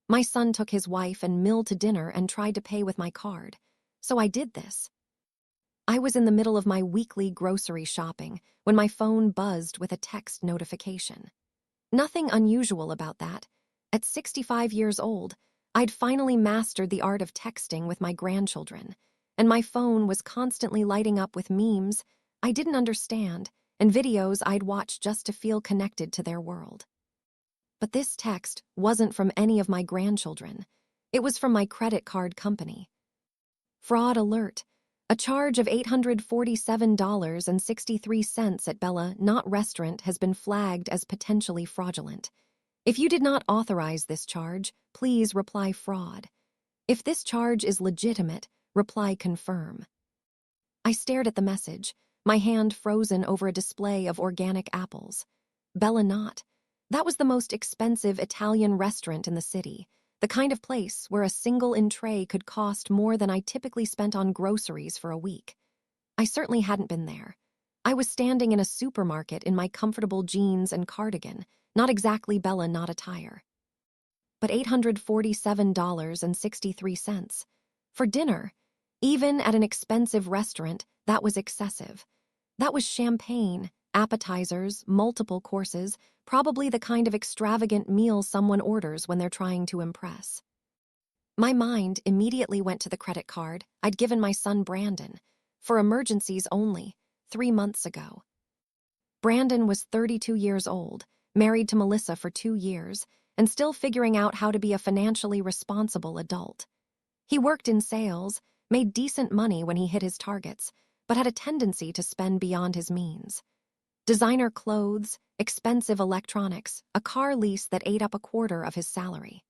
My son took his wife and Mill to dinner and tried to pay with my card. So I did this. I was in the middle of my weekly grocery shopping when my phone buzzed with a text notification. Nothing unusual about that. At 65 years old, I'd finally mastered the art of texting with my grandchildren, and my phone was constantly lighting up with memes I didn't understand and videos I'd watched just to feel connected to their world. But this text wasn't from any of my grandchildren. It was from my credit card company. Fraud alert. A charge of $847.63 at Bella Not Restaurant has been flagged as potentially fraudulent. If you did not authorize this charge, please reply fraud. If this charge is legitimate, reply confirm. I stared at the message, my hand frozen over a display of organic apples. Bella Not. That was the most expensive Italian restaurant in the city, the kind of place where a single entree could cost more than I typically spent on groceries for a week. I certainly hadn't been there. I was standing in a supermarket in my comfortable jeans and cardigan, not exactly Bella Not attire. But $847.63. For dinner, even at an expensive restaurant, that was excessive. That was champagne, appetizers, multiple courses, probably the kind of extravagant meal someone orders when they're trying to impress. My mind immediately went to the credit card I'd given my son Brandon, for emergencies only, 3 months ago. Brandon was 32 years old, married to Melissa for 2 years, and still figuring out how to be a financially responsible adult. He worked in sales, made decent money when he hit his targets, but had a tendency to spend beyond his means. Designer clothes, expensive electronics, a car lease that ate up a quarter of his salary.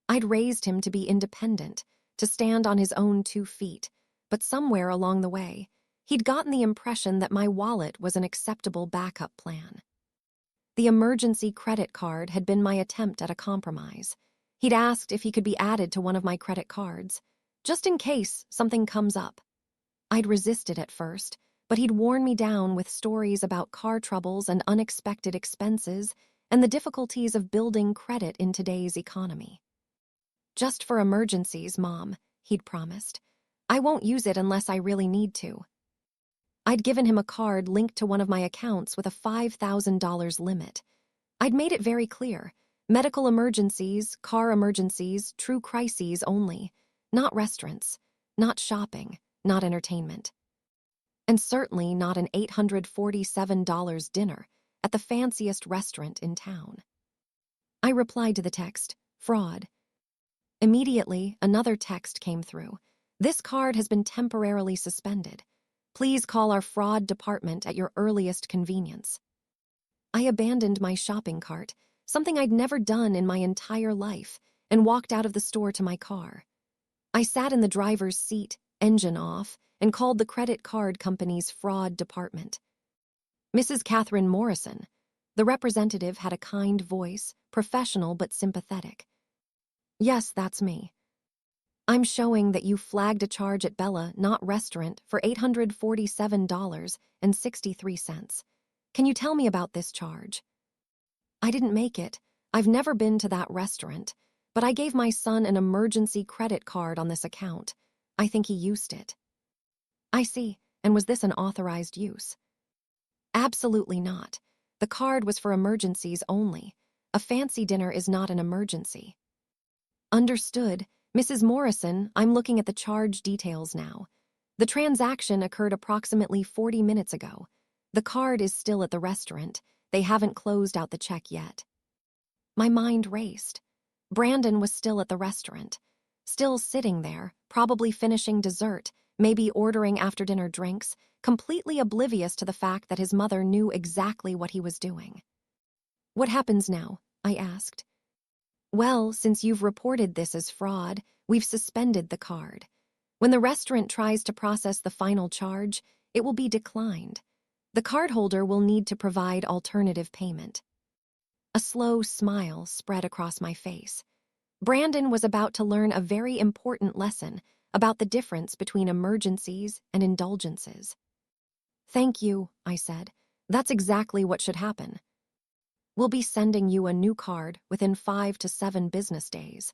I'd raised him to be independent, to stand on his own 2 feet, but somewhere along the way, he'd gotten the impression that my wallet was an acceptable backup plan. The emergency credit card had been my attempt at a compromise. He'd asked if he could be added to one of my credit cards, just in case something comes up. I'd resisted at first, but he'd worn me down with stories about car troubles and unexpected expenses and the difficulties of building credit in today's economy. Just for emergencies, Mom, he'd promised. I won't use it unless I really need to. I'd given him a card linked to one of my accounts with a $5,000 limit. I'd made it very clear, medical emergencies, car emergencies, true crises only, not restaurants, not shopping, not entertainment. And certainly not an $847 dinner at the fanciest restaurant in town. I replied to the text, fraud. Immediately, another text came through. This card has been temporarily suspended. Please call our fraud department at your earliest convenience. I abandoned my shopping cart, something I'd never done in my entire life, and walked out of the store to my car. I sat in the driver's seat, engine off, and called the credit card company's fraud department. Mrs. Catherine Morrison. The representative had a kind voice, professional but sympathetic. Yes, that's me. I'm showing that you flagged a charge at Bella Not Restaurant for $847.63. Can you tell me about this charge? I didn't make it. I've never been to that restaurant, but I gave my son an emergency credit card on this account. I think he used it. I see. And was this an authorized use? Absolutely not. The card was for emergencies only. A fancy dinner is not an emergency. Understood. Mrs. Morrison, I'm looking at the charge details now. The transaction occurred approximately 40 minutes ago. The card is still at the restaurant. They haven't closed out the check yet. My mind raced. Brandon was still at the restaurant, still sitting there, probably finishing dessert, maybe ordering after-dinner drinks, completely oblivious to the fact that his mother knew exactly what he was doing. What happens now? I asked. Well, since you've reported this as fraud, we've suspended the card. When the restaurant tries to process the final charge, it will be declined. The cardholder will need to provide alternative payment. A slow smile spread across my face. Brandon was about to learn a very important lesson about the difference between emergencies and indulgences. Thank you, I said. That's exactly what should happen. We'll be sending you a new card within 5 to 7 business days.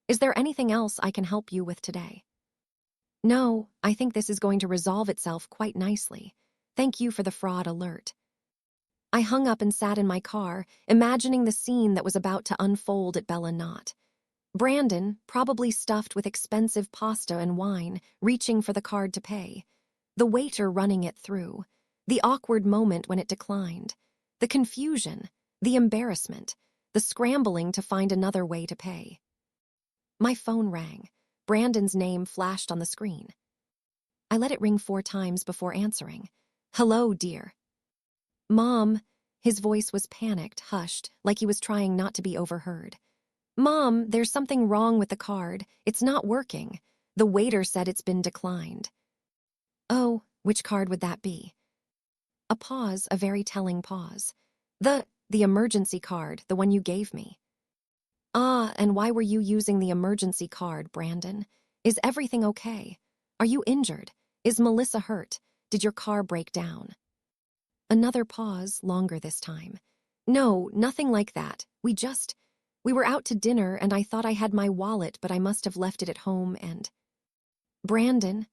Is there anything else I can help you with today? No, I think this is going to resolve itself quite nicely. Thank you for the fraud alert. I hung up and sat in my car, imagining the scene that was about to unfold at Bella Knott. Brandon, probably stuffed with expensive pasta and wine, reaching for the card to pay. The waiter running it through. The awkward moment when it declined. The confusion. The embarrassment. The scrambling to find another way to pay. My phone rang. Brandon's name flashed on the screen. I let it ring 4 times before answering. Hello, dear. Mom. His voice was panicked, hushed, like he was trying not to be overheard. Mom, there's something wrong with the card. It's not working. The waiter said it's been declined. Oh, which card would that be? A pause, a very telling pause. The emergency card, the one you gave me. Ah, and why were you using the emergency card, Brandon? Is everything okay? Are you injured? Is Melissa hurt? Did your car break down? Another pause, longer this time. No, nothing like that. We were out to dinner and I thought I had my wallet, but I must have left it at home and... Brandon,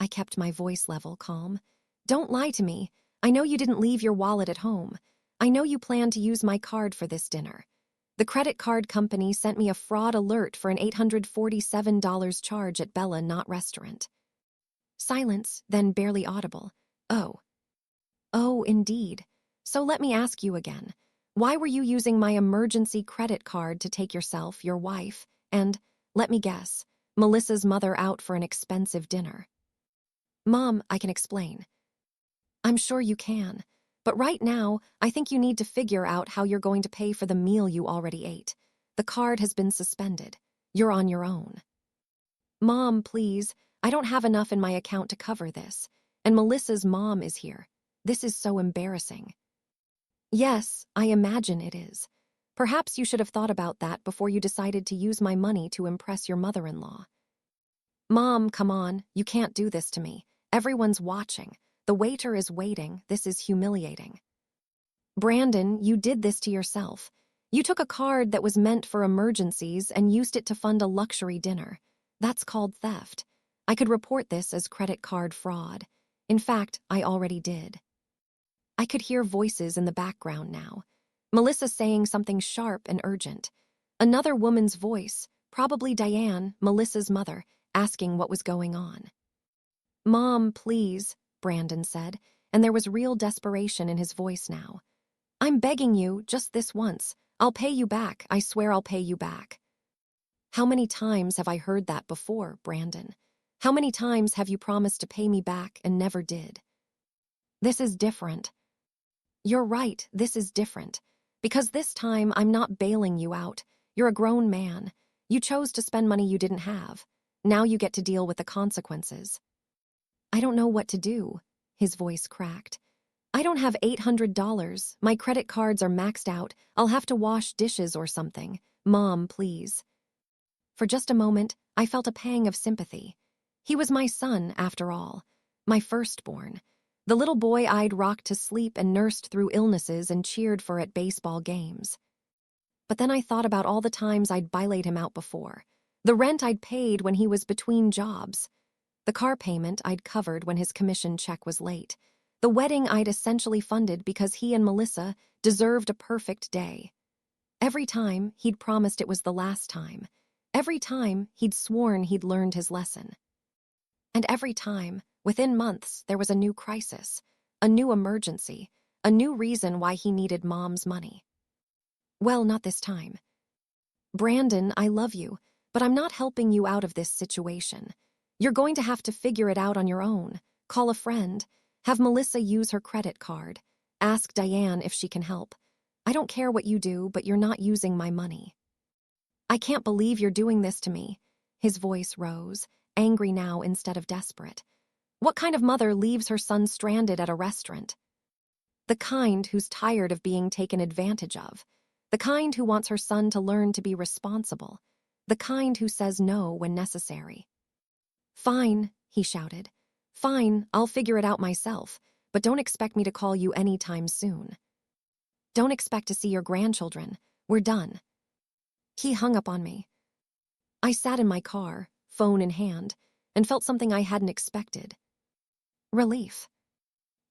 I kept my voice level, calm. Don't lie to me. I know you didn't leave your wallet at home. I know you planned to use my card for this dinner. The credit card company sent me a fraud alert for an $847 charge at Bella Knott restaurant. Silence, then barely audible. Oh. Oh, indeed. So let me ask you again. Why were you using my emergency credit card to take yourself, your wife, and, let me guess, Melissa's mother out for an expensive dinner? Mom, I can explain. I'm sure you can. But right now, I think you need to figure out how you're going to pay for the meal you already ate. The card has been suspended. You're on your own. Mom, please. I don't have enough in my account to cover this. And Melissa's mom is here. This is so embarrassing. Yes, I imagine it is. Perhaps you should have thought about that before you decided to use my money to impress your mother-in-law. Mom, come on. You can't do this to me. Everyone's watching. The waiter is waiting. This is humiliating. Brandon, you did this to yourself. You took a card that was meant for emergencies and used it to fund a luxury dinner. That's called theft. I could report this as credit card fraud. In fact, I already did. I could hear voices in the background now. Melissa saying something sharp and urgent. Another woman's voice, probably Diane, Melissa's mother, asking what was going on. Mom, please, Brandon said, and there was real desperation in his voice now. I'm begging you, just this once. I'll pay you back. I swear I'll pay you back. How many times have I heard that before, Brandon? How many times have you promised to pay me back and never did? This is different. You're right, this is different. Because this time I'm not bailing you out. You're a grown man. You chose to spend money you didn't have. Now you get to deal with the consequences. I don't know what to do, his voice cracked. I don't have $800. My credit cards are maxed out. I'll have to wash dishes or something. Mom, please. For just a moment, I felt a pang of sympathy. He was my son, after all. My firstborn. The little boy I'd rocked to sleep and nursed through illnesses and cheered for at baseball games. But then I thought about all the times I'd bailaid him out before. The rent I'd paid when he was between jobs. The car payment I'd covered when his commission check was late. The wedding I'd essentially funded because he and Melissa deserved a perfect day. Every time, he'd promised it was the last time. Every time, he'd sworn he'd learned his lesson. And every time, within months, there was a new crisis, a new emergency, a new reason why he needed Mom's money. Well, not this time. Brandon, I love you, but I'm not helping you out of this situation. You're going to have to figure it out on your own. Call a friend. Have Melissa use her credit card. Ask Diane if she can help. I don't care what you do, but you're not using my money. I can't believe you're doing this to me. His voice rose, angry now instead of desperate. What kind of mother leaves her son stranded at a restaurant? The kind who's tired of being taken advantage of. The kind who wants her son to learn to be responsible. The kind who says no when necessary. Fine, he shouted. Fine, I'll figure it out myself, but don't expect me to call you anytime soon. Don't expect to see your grandchildren. We're done." He hung up on me. I sat in my car, phone in hand, and felt something I hadn't expected. Relief.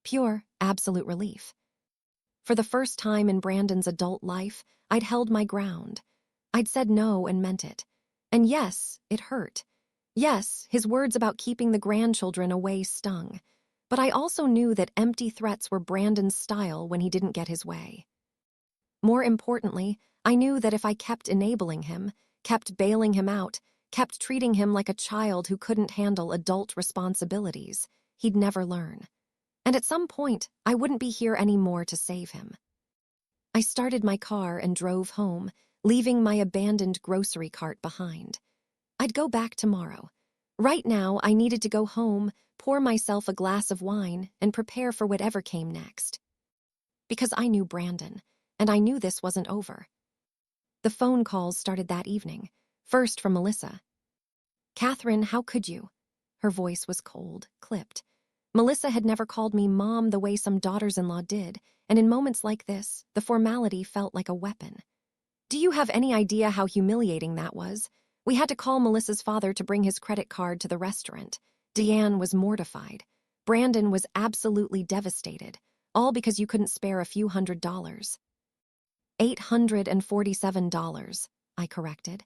Pure, absolute relief. For the first time in Brandon's adult life, I'd held my ground. I'd said no and meant it. And yes, it hurt. Yes, his words about keeping the grandchildren away stung. But I also knew that empty threats were Brandon's style when he didn't get his way. More importantly, I knew that if I kept enabling him, kept bailing him out, kept treating him like a child who couldn't handle adult responsibilities, he'd never learn. And at some point, I wouldn't be here anymore to save him. I started my car and drove home, leaving my abandoned grocery cart behind. I'd go back tomorrow. Right now, I needed to go home, pour myself a glass of wine, and prepare for whatever came next. Because I knew Brandon, and I knew this wasn't over. The phone calls started that evening, first from Melissa. "Catherine, how could you?" Her voice was cold, clipped. Melissa had never called me Mom the way some daughters-in-law did, and in moments like this, the formality felt like a weapon. "Do you have any idea how humiliating that was? We had to call Melissa's father to bring his credit card to the restaurant. Deanne was mortified. Brandon was absolutely devastated, all because you couldn't spare a few $100. $847, I corrected.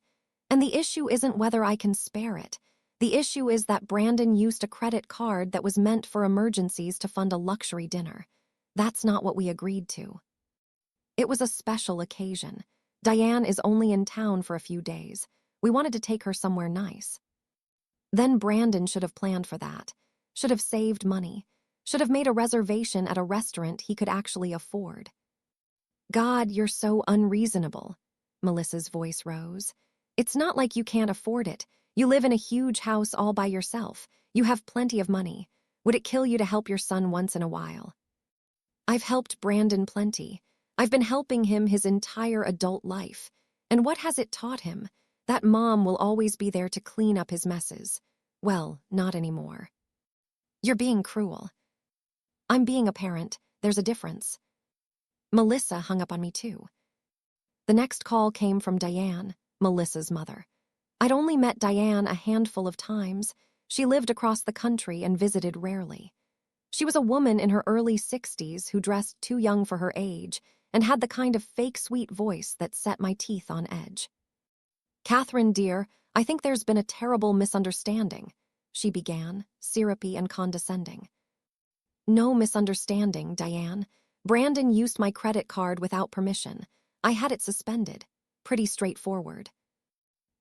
And the issue isn't whether I can spare it. The issue is that Brandon used a credit card that was meant for emergencies to fund a luxury dinner. That's not what we agreed to. It was a special occasion. Diane is only in town for a few days. We wanted to take her somewhere nice. Then Brandon should have planned for that, should have saved money, should have made a reservation at a restaurant he could actually afford. God, you're so unreasonable. Melissa's voice rose. It's not like you can't afford it. You live in a huge house all by yourself. You have plenty of money. Would it kill you to help your son once in a while? I've helped Brandon plenty. I've been helping him his entire adult life. And what has it taught him? That Mom will always be there to clean up his messes. Well, not anymore. You're being cruel. I'm being a parent. There's a difference. Melissa hung up on me too. The next call came from Diane, Melissa's mother. I'd only met Diane a handful of times. She lived across the country and visited rarely. She was a woman in her early 60s who dressed too young for her age and had the kind of fake sweet voice that set my teeth on edge. "Catherine, dear, I think there's been a terrible misunderstanding," she began, syrupy and condescending. "No misunderstanding, Diane. Brandon used my credit card without permission. I had it suspended. Pretty straightforward.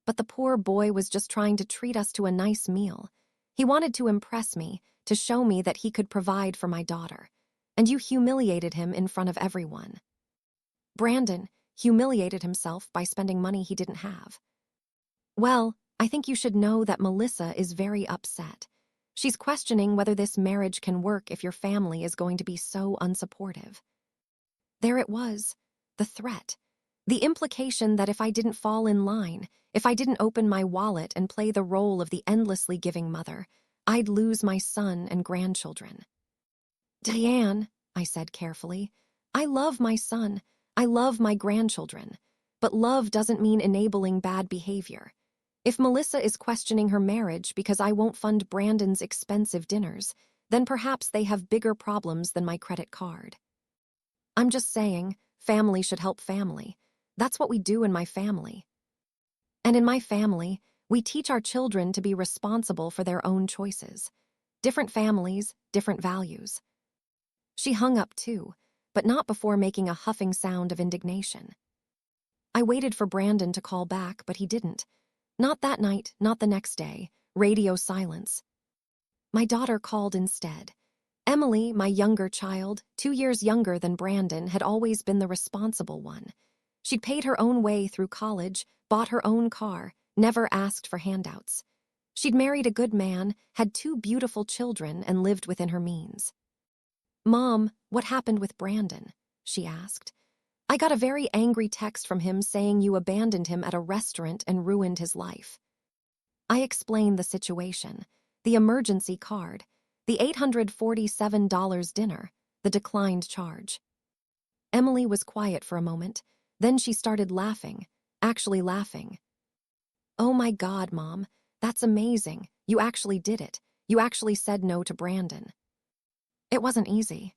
But the poor boy was just trying to treat us to a nice meal. He wanted to impress me, to show me that he could provide for my daughter. And you humiliated him in front of everyone." Brandon humiliated himself by spending money he didn't have. Well, I think you should know that Melissa is very upset. She's questioning whether this marriage can work if your family is going to be so unsupportive. There it was, the threat. The implication that if I didn't fall in line, if I didn't open my wallet and play the role of the endlessly giving mother, I'd lose my son and grandchildren. "Diane," I said carefully, "I love my son. I love my grandchildren. But love doesn't mean enabling bad behavior. If Melissa is questioning her marriage because I won't fund Brandon's expensive dinners, then perhaps they have bigger problems than my credit card. I'm just saying, family should help family. That's what we do in my family. And in my family, we teach our children to be responsible for their own choices. Different families, different values." She hung up too, but not before making a huffing sound of indignation. I waited for Brandon to call back, but he didn't. Not that night, not the next day. Radio silence. My daughter called instead. Emily, my younger child, 2 years younger than Brandon, had always been the responsible one. She'd paid her own way through college, bought her own car, never asked for handouts. She'd married a good man, had 2 beautiful children, and lived within her means. "Mom, what happened with Brandon?" she asked. "I got a very angry text from him saying you abandoned him at a restaurant and ruined his life." I explained the situation, the emergency card, the $847 dinner, the declined charge. Emily was quiet for a moment. Then she started laughing, actually laughing. "Oh my God, Mom, that's amazing. You actually did it. You actually said no to Brandon." "It wasn't easy."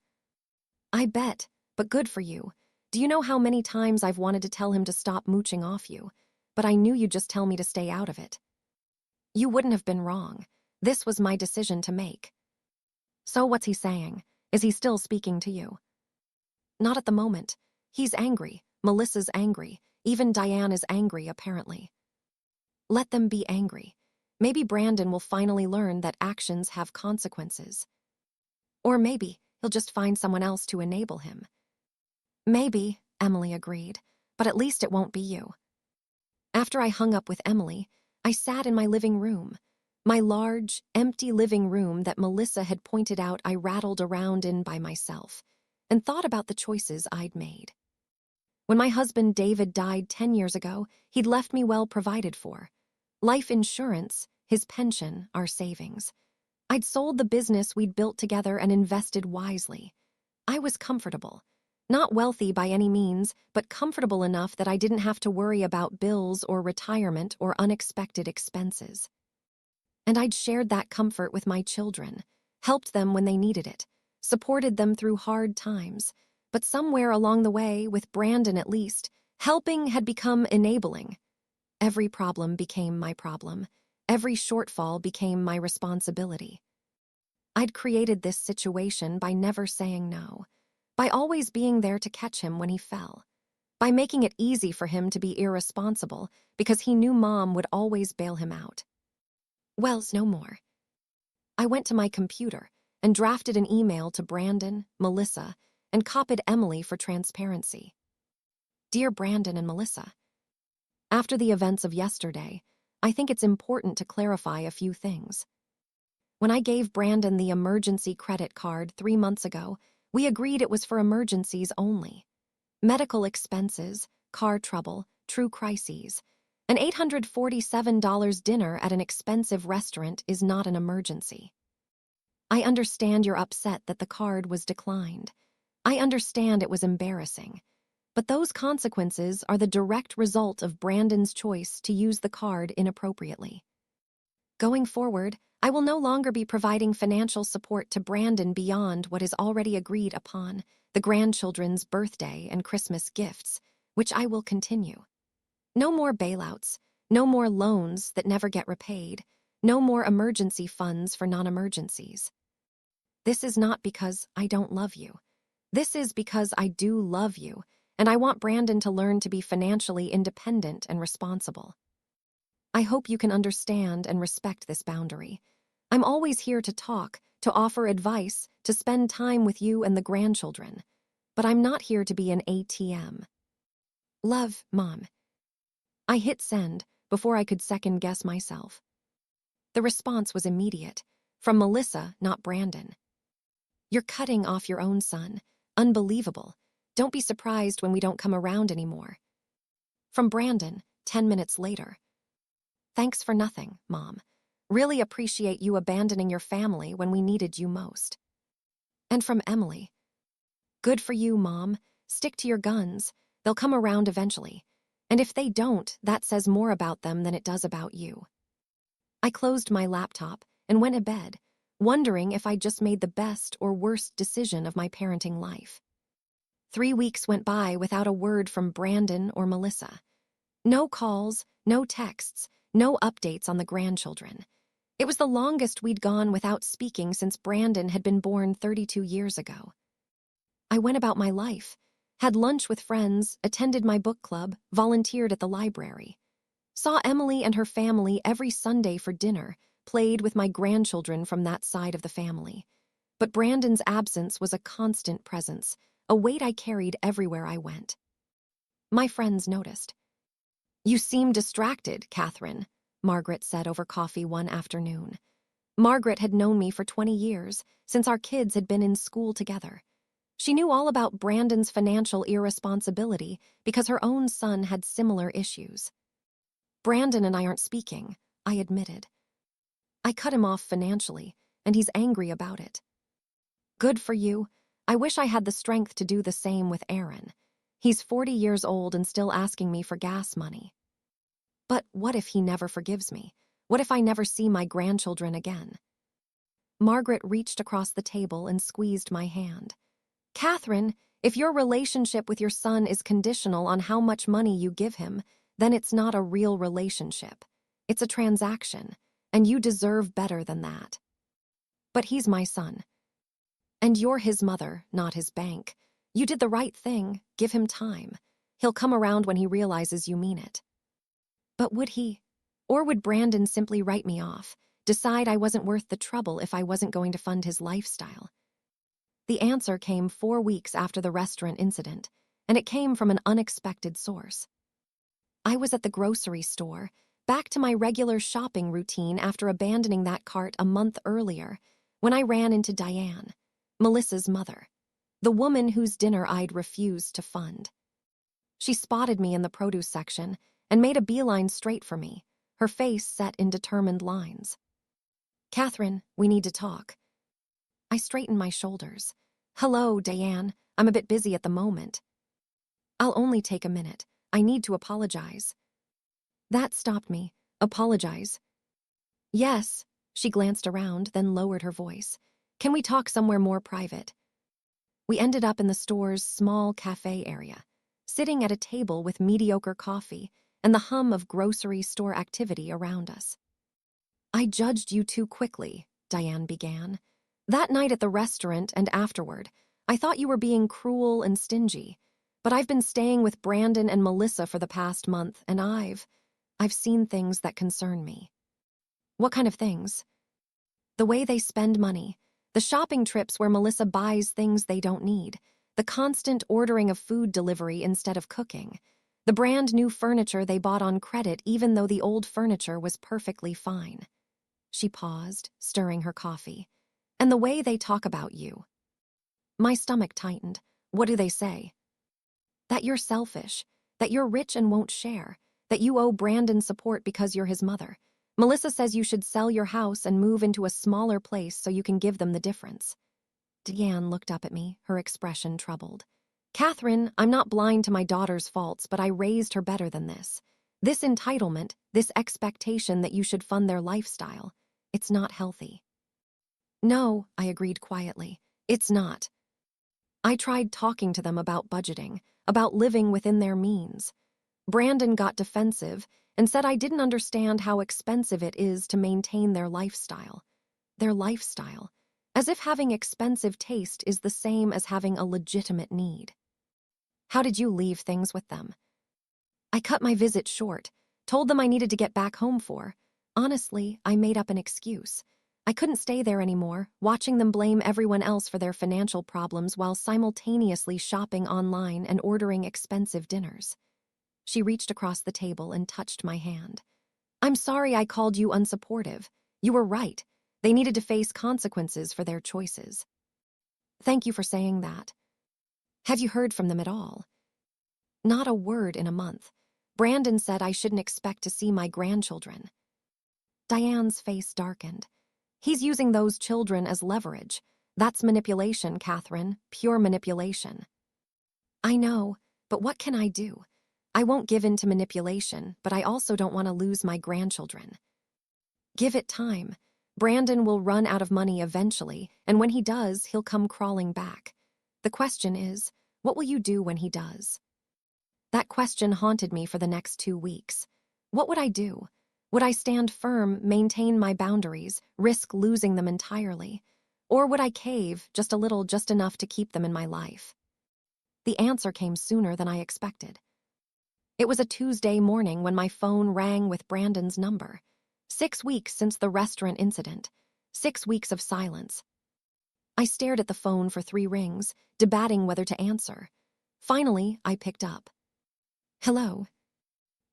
"I bet, but good for you. Do you know how many times I've wanted to tell him to stop mooching off you? But I knew you'd just tell me to stay out of it." "You wouldn't have been wrong. This was my decision to make." "So what's he saying? Is he still speaking to you?" "Not at the moment. He's angry. Melissa's angry. Even Diane is angry, apparently." "Let them be angry. Maybe Brandon will finally learn that actions have consequences. Or maybe he'll just find someone else to enable him." "Maybe," Emily agreed, "but at least it won't be you." After I hung up with Emily, I sat in my living room. My large, empty living room that Melissa had pointed out I rattled around in by myself, and thought about the choices I'd made. When my husband David died 10 years ago, he'd left me well provided for. Life insurance, his pension, our savings. I'd sold the business we'd built together and invested wisely. I was comfortable. Not wealthy by any means, but comfortable enough that I didn't have to worry about bills or retirement or unexpected expenses. And I'd shared that comfort with my children, helped them when they needed it, supported them through hard times. But somewhere along the way, with Brandon at least, helping had become enabling. Every problem became my problem. Every shortfall became my responsibility. I'd created this situation by never saying no, by always being there to catch him when he fell, by making it easy for him to be irresponsible because he knew Mom would always bail him out. Wells, no more. I went to my computer and drafted an email to Brandon, Melissa, and copied Emily for transparency. "Dear Brandon and Melissa, after the events of yesterday, I think it's important to clarify a few things. When I gave Brandon the emergency credit card 3 months ago, we agreed it was for emergencies only. Medical expenses, car trouble, true crises. An $847 dinner at an expensive restaurant is not an emergency. I understand you're upset that the card was declined. I understand it was embarrassing. But those consequences are the direct result of Brandon's choice to use the card inappropriately. Going forward, I will no longer be providing financial support to Brandon beyond what is already agreed upon, the grandchildren's birthday and Christmas gifts, which I will continue. No more bailouts, no more loans that never get repaid, no more emergency funds for non-emergencies. This is not because I don't love you. This is because I do love you, and I want Brandon to learn to be financially independent and responsible. I hope you can understand and respect this boundary. I'm always here to talk, to offer advice, to spend time with you and the grandchildren. But I'm not here to be an ATM. Love, Mom." I hit send before I could second-guess myself. The response was immediate, from Melissa, not Brandon. "You're cutting off your own son. Unbelievable. Don't be surprised when we don't come around anymore." From Brandon, 10 minutes later. "Thanks for nothing, Mom. Really appreciate you abandoning your family when we needed you most." And from Emily. "Good for you, Mom. Stick to your guns. They'll come around eventually. And if they don't, that says more about them than it does about you." I closed my laptop and went to bed, wondering if I'd just made the best or worst decision of my parenting life. 3 weeks went by without a word from Brandon or Melissa. No calls, no texts, no updates on the grandchildren. It was the longest we'd gone without speaking since Brandon had been born 32 years ago. I went about my life, had lunch with friends, attended my book club, volunteered at the library. Saw Emily and her family every Sunday for dinner, played with my grandchildren from that side of the family. But Brandon's absence was a constant presence, a weight I carried everywhere I went. My friends noticed. "You seem distracted, Catherine," Margaret said over coffee one afternoon. Margaret had known me for 20 years, since our kids had been in school together. She knew all about Brandon's financial irresponsibility because her own son had similar issues. "Brandon and I aren't speaking," I admitted. "I cut him off financially, and he's angry about it." "Good for you. I wish I had the strength to do the same with Aaron. He's 40 years old and still asking me for gas money. But what if he never forgives me? What if I never see my grandchildren again? Margaret reached across the table and squeezed my hand. Catherine, if your relationship with your son is conditional on how much money you give him, then it's not a real relationship. It's a transaction, and you deserve better than that. But he's my son. And you're his mother, not his bank. You did the right thing. Give him time. He'll come around when he realizes you mean it. But would he? Or would Brandon simply write me off, decide I wasn't worth the trouble if I wasn't going to fund his lifestyle? The answer came 4 weeks after the restaurant incident, and it came from an unexpected source. I was at the grocery store, back to my regular shopping routine after abandoning that cart a month earlier, when I ran into Diane, Melissa's mother, the woman whose dinner I'd refused to fund. She spotted me in the produce section and made a beeline straight for me, her face set in determined lines. Catherine, we need to talk. I straightened my shoulders. Hello, Diane. I'm a bit busy at the moment. I'll only take a minute. I need to apologize. That stopped me. Apologize? Yes. She glanced around, then lowered her voice. Can we talk somewhere more private? We ended up in the store's small cafe area, sitting at a table with mediocre coffee and the hum of grocery store activity around us. I judged you too quickly, Diane began. That night at the restaurant and afterward, I thought you were being cruel and stingy. But I've been staying with Brandon and Melissa for the past month, and I've seen things that concern me. What kind of things? The way they spend money, the shopping trips where Melissa buys things they don't need, the constant ordering of food delivery instead of cooking, the brand new furniture they bought on credit even though the old furniture was perfectly fine. She paused, stirring her coffee. And the way they talk about you. My stomach tightened. What do they say? That you're selfish, that you're rich and won't share, that you owe Brandon support because you're his mother. Melissa says you should sell your house and move into a smaller place so you can give them the difference. Deanne looked up at me, her expression troubled. Catherine, I'm not blind to my daughter's faults, but I raised her better than this. This entitlement, this expectation that you should fund their lifestyle, it's not healthy. No, I agreed quietly. It's not. I tried talking to them about budgeting, about living within their means. Brandon got defensive and said I didn't understand how expensive it is to maintain their lifestyle. Their lifestyle. As if having expensive taste is the same as having a legitimate need. How did you leave things with them? I cut my visit short, told them I needed to get back home for. Honestly, I made up an excuse. I couldn't stay there anymore, watching them blame everyone else for their financial problems while simultaneously shopping online and ordering expensive dinners. She reached across the table and touched my hand. I'm sorry I called you unsupportive. You were right. They needed to face consequences for their choices. Thank you for saying that. Have you heard from them at all? Not a word in a month. Brandon said I shouldn't expect to see my grandchildren. Diane's face darkened. He's using those children as leverage. That's manipulation, Catherine, pure manipulation. I know, but what can I do? I won't give in to manipulation, but I also don't want to lose my grandchildren. Give it time. Brandon will run out of money eventually, and when he does, he'll come crawling back. The question is, what will you do when he does? That question haunted me for the next 2 weeks. What would I do? Would I stand firm, maintain my boundaries, risk losing them entirely? Or would I cave, just a little, just enough to keep them in my life? The answer came sooner than I expected. It was a Tuesday morning when my phone rang with Brandon's number. 6 weeks since the restaurant incident. 6 weeks of silence. I stared at the phone for 3 rings, debating whether to answer. Finally, I picked up. Hello.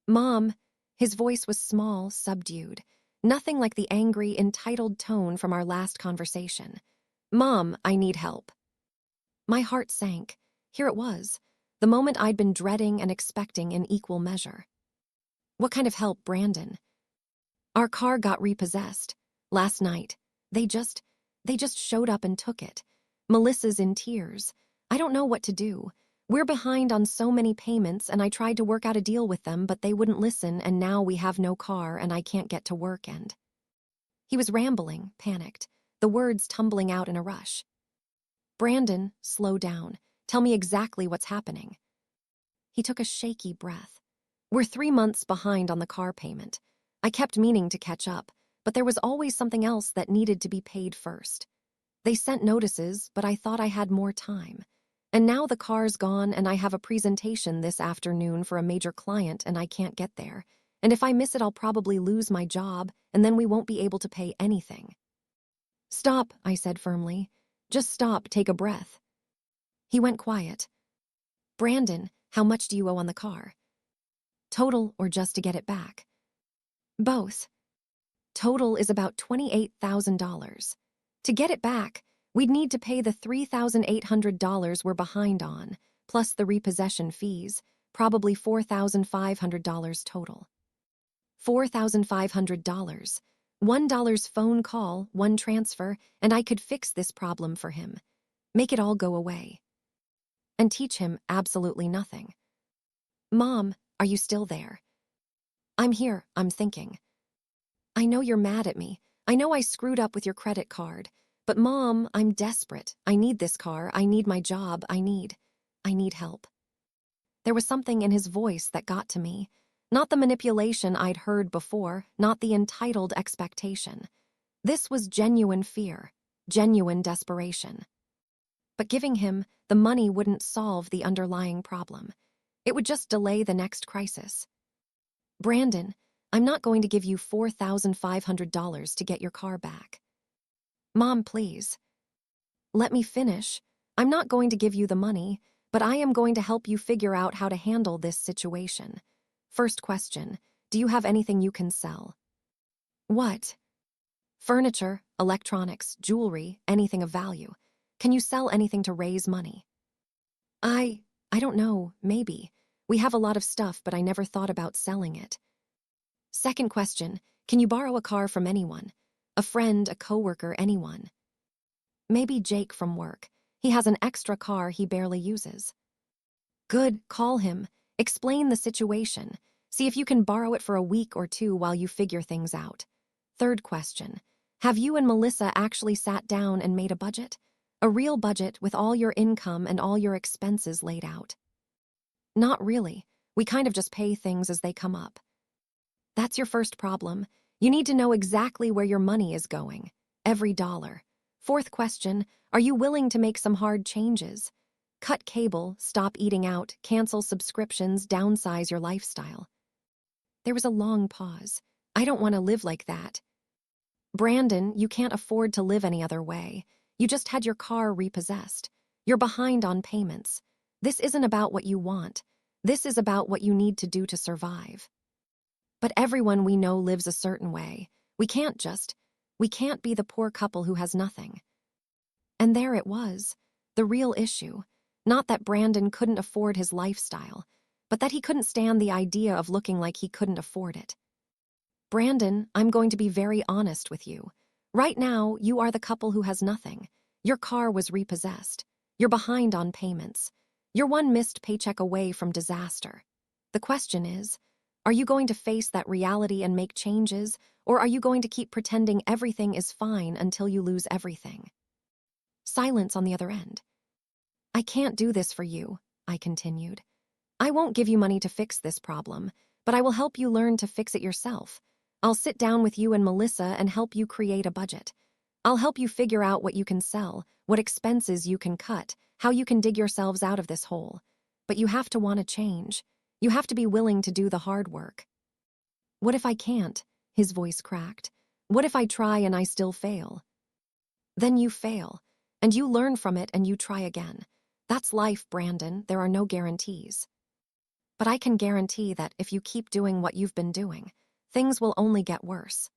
Mom. His voice was small, subdued. Nothing like the angry, entitled tone from our last conversation. Mom, I need help. My heart sank. Here it was. The moment I'd been dreading and expecting in equal measure. What kind of help, Brandon? Our car got repossessed. Last night. They just showed up and took it. Melissa's in tears. I don't know what to do. We're behind on so many payments, and I tried to work out a deal with them, but they wouldn't listen, and now we have no car and I can't get to work and... He was rambling, panicked, the words tumbling out in a rush. Brandon, slow down. Tell me exactly what's happening. He took a shaky breath. We're 3 months behind on the car payment. I kept meaning to catch up, but there was always something else that needed to be paid first. They sent notices, but I thought I had more time. And now the car's gone and I have a presentation this afternoon for a major client and I can't get there. And if I miss it, I'll probably lose my job and then we won't be able to pay anything. Stop, I said firmly. Just stop, take a breath. He went quiet. Brandon, how much do you owe on the car? Total or just to get it back? Both. Total is about $28,000. To get it back, we'd need to pay the $3,800 we're behind on, plus the repossession fees, probably $4,500 total. $4,500. $1 phone call, 1 transfer, and I could fix this problem for him. Make it all go away. And teach him absolutely nothing. Mom, are you still there? I'm here, I'm thinking. I know you're mad at me. I know I screwed up with your credit card. But Mom, I'm desperate. I need this car. I need my job. I need help. There was something in his voice that got to me. Not the manipulation I'd heard before, not the entitled expectation. This was genuine fear, genuine desperation. But giving him the money wouldn't solve the underlying problem. It would just delay the next crisis. Brandon, I'm not going to give you $4,500 to get your car back. Mom, please. Let me finish. I'm not going to give you the money, but I am going to help you figure out how to handle this situation. First question, do you have anything you can sell? What? Furniture, electronics, jewelry, anything of value. Can you sell anything to raise money? I don't know, maybe. We have a lot of stuff, but I never thought about selling it. Second question, can you borrow a car from anyone? A friend, a coworker, anyone? Maybe Jake from work. He has an extra car he barely uses. Good, call him. Explain the situation. See if you can borrow it for a week or 2 while you figure things out. Third question, have you and Melissa actually sat down and made a budget? A real budget with all your income and all your expenses laid out. Not really. We kind of just pay things as they come up. That's your first problem. You need to know exactly where your money is going. Every dollar. Fourth question, are you willing to make some hard changes? Cut cable, stop eating out, cancel subscriptions, downsize your lifestyle. There was a long pause. I don't want to live like that. Brandon, you can't afford to live any other way. You just had your car repossessed. You're behind on payments. This isn't about what you want. This is about what you need to do to survive. But everyone we know lives a certain way. We can't be the poor couple who has nothing. And there it was, the real issue. Not that Brandon couldn't afford his lifestyle, but that he couldn't stand the idea of looking like he couldn't afford it. Brandon, I'm going to be very honest with you. Right now, you are the couple who has nothing. Your car was repossessed. You're behind on payments. You're one missed paycheck away from disaster. The question is, are you going to face that reality and make changes, or are you going to keep pretending everything is fine until you lose everything? Silence on the other end. I can't do this for you, I continued. I won't give you money to fix this problem, but I will help you learn to fix it yourself. I'll sit down with you and Melissa and help you create a budget. I'll help you figure out what you can sell, what expenses you can cut, how you can dig yourselves out of this hole. But you have to want to change. You have to be willing to do the hard work. What if I can't? His voice cracked. What if I try and I still fail? Then you fail, and you learn from it and you try again. That's life, Brandon. There are no guarantees. But I can guarantee that if you keep doing what you've been doing, things will only get worse.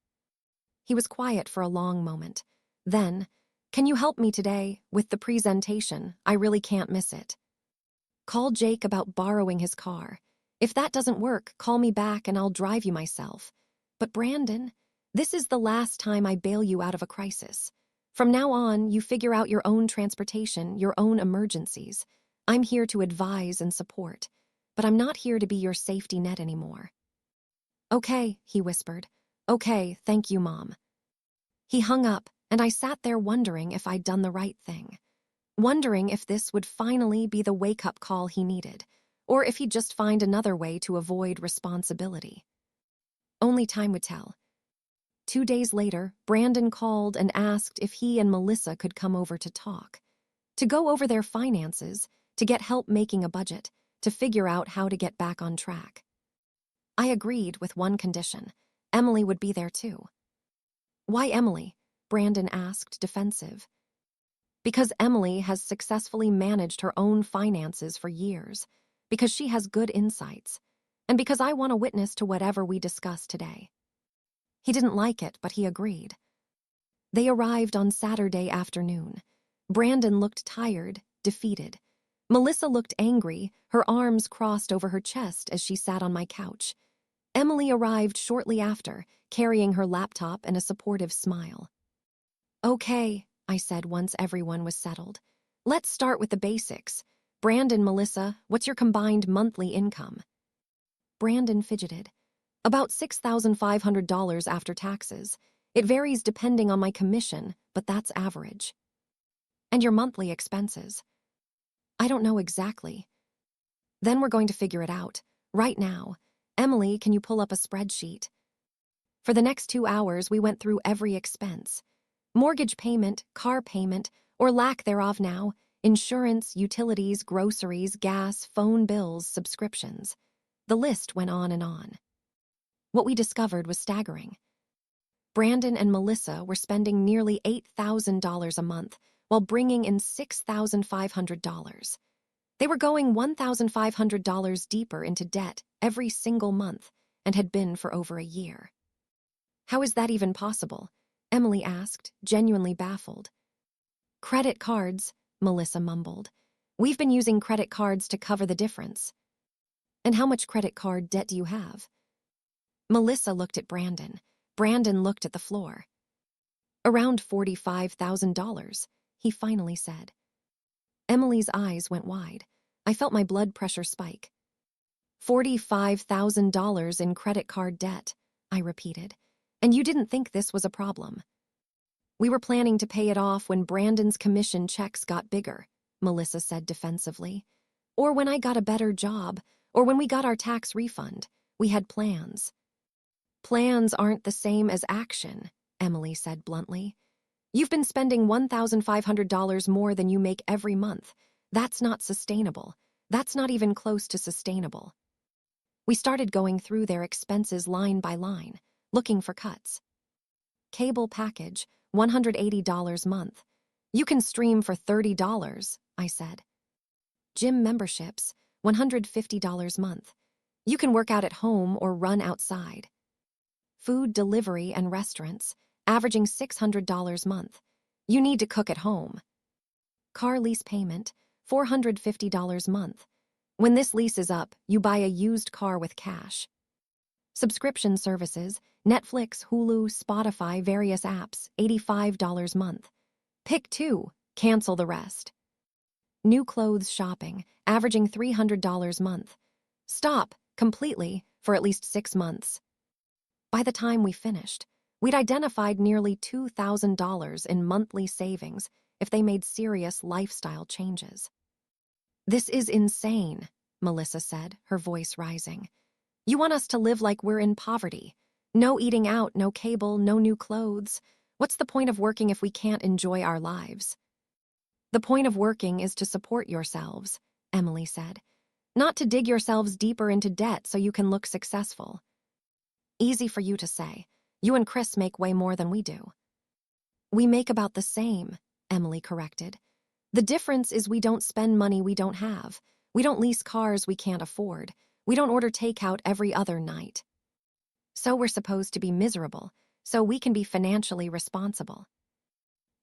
He was quiet for a long moment. Then, can you help me today with the presentation? I really can't miss it. Call Jake about borrowing his car. If that doesn't work, call me back and I'll drive you myself. But Brandon, this is the last time I bail you out of a crisis. From now on, you figure out your own transportation, your own emergencies. I'm here to advise and support, but I'm not here to be your safety net anymore." "Okay," he whispered. "Okay, thank you, Mom." He hung up, and I sat there wondering if I'd done the right thing. Wondering if this would finally be the wake-up call he needed, or if he'd just find another way to avoid responsibility. Only time would tell. 2 days later, Brandon called and asked if he and Melissa could come over to talk. To go over their finances, to get help making a budget, to figure out how to get back on track. I agreed with one condition. Emily would be there too. "Why Emily?" Brandon asked, defensive. "Because Emily has successfully managed her own finances for years, because she has good insights, and because I want a witness to whatever we discuss today." He didn't like it, but he agreed. They arrived on Saturday afternoon. Brandon looked tired, defeated. Melissa looked angry, her arms crossed over her chest as she sat on my couch. Emily arrived shortly after, carrying her laptop and a supportive smile. "Okay," I said once everyone was settled. "Let's start with the basics. Brandon, Melissa, what's your combined monthly income?" Brandon fidgeted. "About $6,500 after taxes. It varies depending on my commission, but that's average." "And your monthly expenses?" "I don't know exactly." "Then we're going to figure it out. Right now. Emily, can you pull up a spreadsheet?" For the next 2 hours, we went through every expense. Mortgage payment, car payment, or lack thereof now, insurance, utilities, groceries, gas, phone bills, subscriptions. The list went on and on. What we discovered was staggering. Brandon and Melissa were spending nearly $8,000 a month while bringing in $6,500. They were going $1,500 deeper into debt every single month and had been for over a year. "How is that even possible?" Emily asked, genuinely baffled. "Credit cards," Melissa mumbled. "We've been using credit cards to cover the difference." "And how much credit card debt do you have?" Melissa looked at Brandon. Brandon looked at the floor. "Around $45,000, he finally said. Emily's eyes went wide. I felt my blood pressure spike. $45,000 in credit card debt, I repeated. And you didn't think this was a problem. We were planning to pay it off when Brandon's commission checks got bigger, Melissa said defensively. Or when I got a better job, or when we got our tax refund. We had plans. Plans aren't the same as action, Emily said bluntly. You've been spending $1,500 more than you make every month. That's not sustainable. That's not even close to sustainable. We started going through their expenses line by line, looking for cuts. Cable package, $180 month. You can stream for $30, I said. Gym memberships, $150 month. You can work out at home or run outside. Food delivery and restaurants, averaging $600 month. You need to cook at home. Car lease payment, $450 month. When this lease is up, you buy a used car with cash. Subscription services, Netflix, Hulu, Spotify, various apps, $85 month. Pick 2, cancel the rest. New clothes shopping, averaging $300 month. Stop, completely, for at least 6 months. By the time we finished, we'd identified nearly $2,000 in monthly savings if they made serious lifestyle changes. This is insane, Melissa said, her voice rising. You want us to live like we're in poverty. No eating out, no cable, no new clothes. What's the point of working if we can't enjoy our lives? The point of working is to support yourselves, Emily said. Not to dig yourselves deeper into debt so you can look successful. Easy for you to say. You and Chris make way more than we do. We make about the same, Emily corrected. The difference is we don't spend money we don't have. We don't lease cars we can't afford. We don't order takeout every other night. So we're supposed to be miserable, so we can be financially responsible.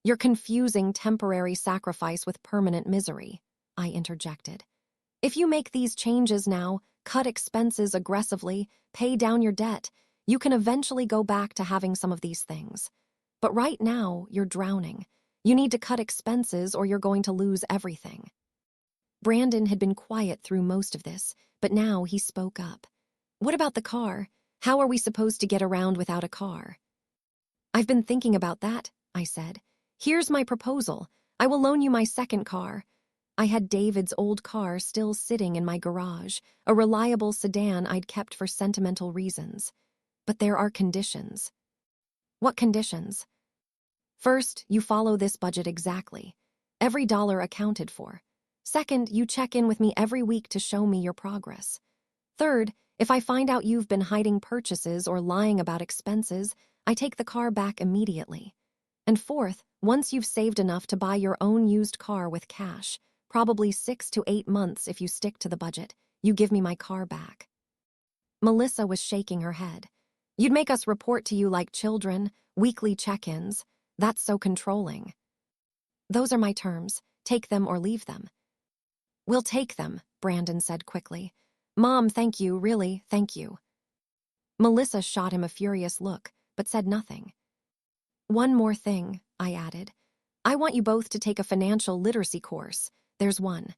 You're confusing temporary sacrifice with permanent misery, I interjected. If you make these changes now, cut expenses aggressively, pay down your debt, you can eventually go back to having some of these things. But right now, you're drowning. You need to cut expenses or you're going to lose everything. Brandon had been quiet through most of this, but now he spoke up. What about the car? How are we supposed to get around without a car? I've been thinking about that, I said. Here's my proposal. I will loan you my second car. I had David's old car still sitting in my garage, a reliable sedan I'd kept for sentimental reasons. But there are conditions. What conditions? First, you follow this budget exactly. Every dollar accounted for. Second, you check in with me every week to show me your progress. Third, if I find out you've been hiding purchases or lying about expenses, I take the car back immediately. And fourth, once you've saved enough to buy your own used car with cash, probably 6 to 8 months if you stick to the budget, you give me my car back. Melissa was shaking her head. You'd make us report to you like children, weekly check-ins. That's so controlling. Those are my terms. Take them or leave them. We'll take them, Brandon said quickly. Mom, thank you, really, thank you. Melissa shot him a furious look, but said nothing. One more thing, I added. I want you both to take a financial literacy course. There's one.